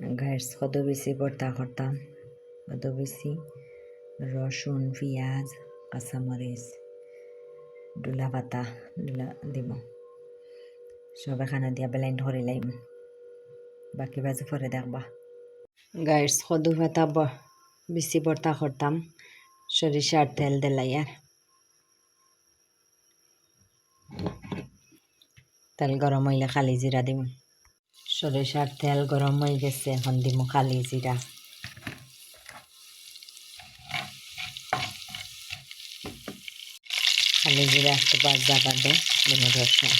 Guys কত বেশি ভর্তা করতাম, কত বেশি রসুন, পেঁয়াজ, কাঁচামরিচ, ডুলা পাতা দিব, সব এখানে দিয়া ব্লেন্ড করে লাইম। বাকি বাজু পরে দেখবা। গাইস কদু পাতা বেশি ভর্তা করতাম, সরিষার তেল দিলাই আর তেল গরম হইলে খালি জিরা দিম। সরিষার তেল গরম হয়ে গেছে, এখন দিম খালি জিরা। খালি জিরা একটু বাজা বাদে দিম রসুন,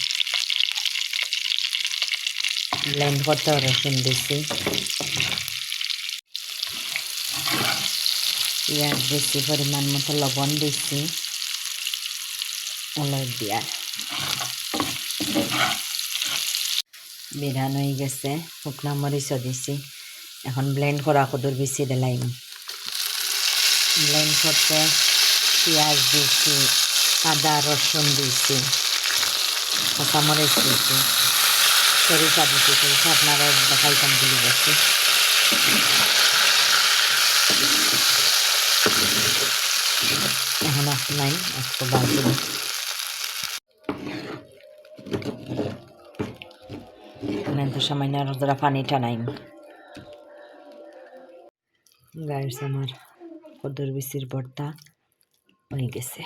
ব্লেন্ড করতে রসুন দিছি। পেঁয়াজ দিছি, পরিমাণ মতো লবণ দিছি, হলুদ দিয়া বিরান হয়ে গেছে। শুকনা মরিচও দিছি। এখন ব্লেন্ড করা কদুর বেশি দিলাইম। ব্লেন্ড করতে পেঁয়াজ দিছি, আদা রসুন দিছি, কাঁচামরিচ দিছি, সরিষা দিছি। সরিষা আপনারা দেখাইতাম ভুলে গেছি। এখন নাই একটু বাজব। তো সামান্য আরো যারা পানিটা নাইম। গাইস আমার কদুর বিচির ভর্তা হয়ে গেছে।